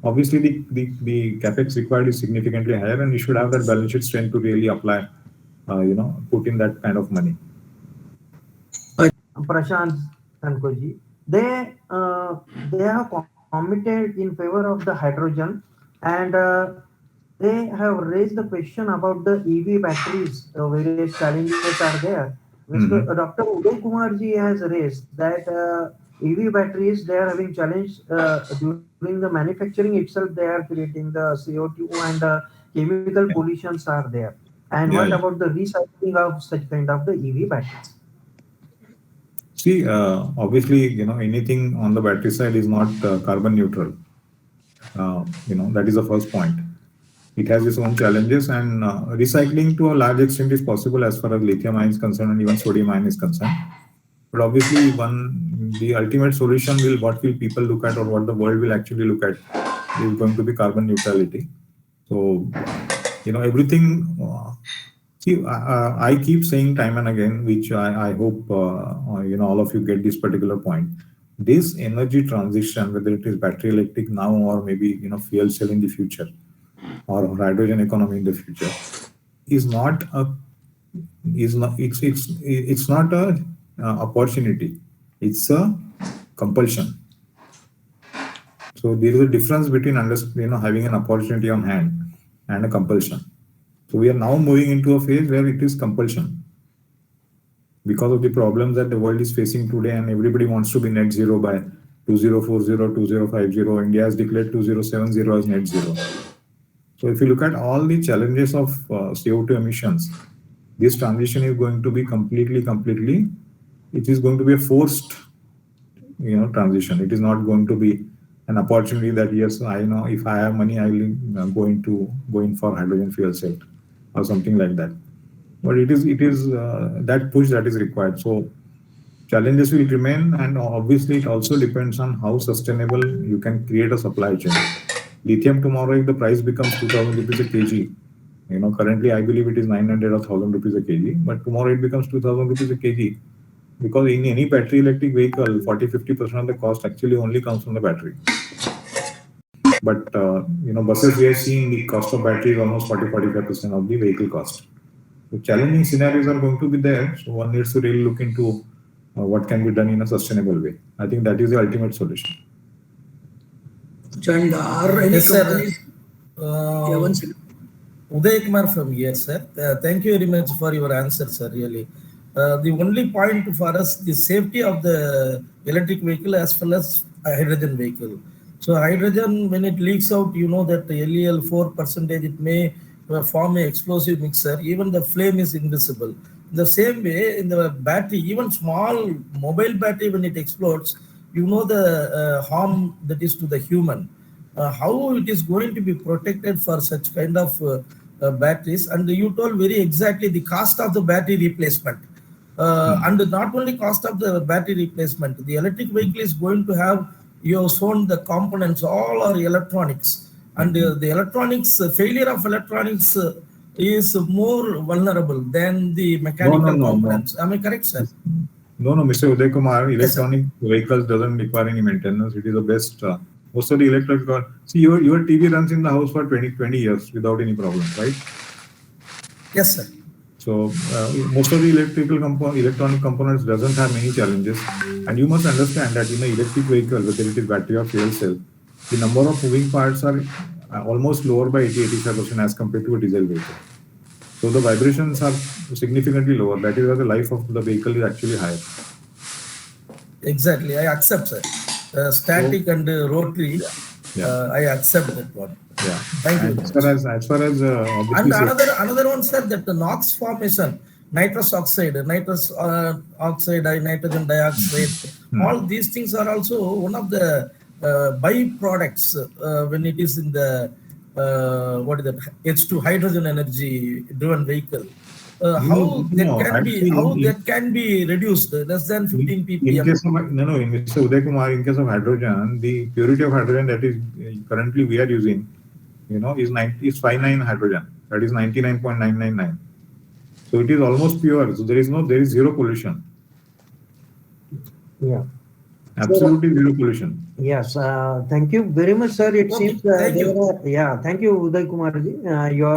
obviously the capex required is significantly higher, and you should have that balance sheet strength to really apply, put in that kind of money. Prashant Tankoji, they have committed in favor of the hydrogen, and they have raised the question about the EV batteries. Various challenges are there. Dr. Uday Kumar ji has raised that EV batteries, they are having challenge during the manufacturing itself. They are creating the CO2 and chemical pollutions are there. And what about the recycling of such kind of the EV batteries? See, obviously, anything on the battery side is not carbon neutral. That is the first point. It has its own challenges, and recycling to a large extent is possible as far as lithium ion is concerned and even sodium ion is concerned. But obviously, the ultimate solution what will people look at, or what the world will actually look at, is going to be carbon neutrality. So, everything. See, I keep saying time and again, which I hope all of you get this particular point. This energy transition, whether it is battery electric now or maybe fuel cell in the future, or hydrogen economy in the future, it's not a opportunity. It's a compulsion. So there is a difference between having an opportunity on hand and a compulsion. So we are now moving into a phase where it is compulsion because of the problems that the world is facing today, and everybody wants to be net zero by 2040, 2050. India has declared 2070 as net zero. So if you look at all the challenges of CO2 emissions, this transition is going to be completely, it is going to be a forced, transition. It is not going to be an opportunity that, yes, I know if I have money, I will go in for hydrogen fuel cell or something like that. But it is that push that is required. So challenges will remain, and obviously it also depends on how sustainable you can create a supply chain. Lithium tomorrow, if the price becomes 2,000 rupees a kg, currently I believe it is 900 or 1,000 rupees a kg, but tomorrow it becomes 2,000 rupees a kg, because in any battery electric vehicle, 40-50% of the cost actually only comes from the battery. But buses, we are seeing the cost of battery is almost 40-45% of the vehicle cost. So challenging scenarios are going to be there. So one needs to really look into what can be done in a sustainable way. I think that is the ultimate solution. And are any companies? One second. Uday Kumar from here, sir. Thank you very much for your answer, sir. Really, the only point for us is safety of the electric vehicle as well as a hydrogen vehicle. So hydrogen, when it leaks out, that the LEL 4%, it may form an explosive mixer, even the flame is invisible. The same way, in the battery, even small mobile battery, when it explodes, you know the harm that is to the human. How it is going to be protected for such kind of batteries? And you told very exactly the cost of the battery replacement. And not only cost of the battery replacement, the electric vehicle is going to have, you have shown the components, all are electronics. And the electronics, failure of electronics is more vulnerable than the mechanical No. components. Am I correct, sir? No, Mr. Uday Kumar, Yes, sir. electronic vehicles doesn't require any maintenance. It is the best. Most of the electric car, see, your TV runs in the house for 20 years without any problem, right? Yes, sir. So most of the electronic components doesn't have many challenges. And you must understand that in an electric vehicle, whether it is battery or fuel cell, the number of moving parts are almost lower by 80-85% as compared to a diesel vehicle. So the vibrations are significantly lower. That is why the life of the vehicle is actually higher. Exactly, I accept, sir. Static and rotary, I accept that one. Yeah. Thank you. And as far as And another one, sir, that the NOx formation, nitrous oxide, nitrogen dioxide, all these things are also one of the byproducts when it is in the H2 hydrogen energy driven vehicle. How that can be reduced less than 15 ppm? In Mr. Uday Kumar, in case of hydrogen, the purity of hydrogen that is currently we are using, is 59 hydrogen. That is 99.999. So it is almost pure. So there is zero pollution. Yeah. Absolutely zero pollution. Yes. Thank you very much, sir. It seems Thank you. thank you, Uday Kumar ji. Your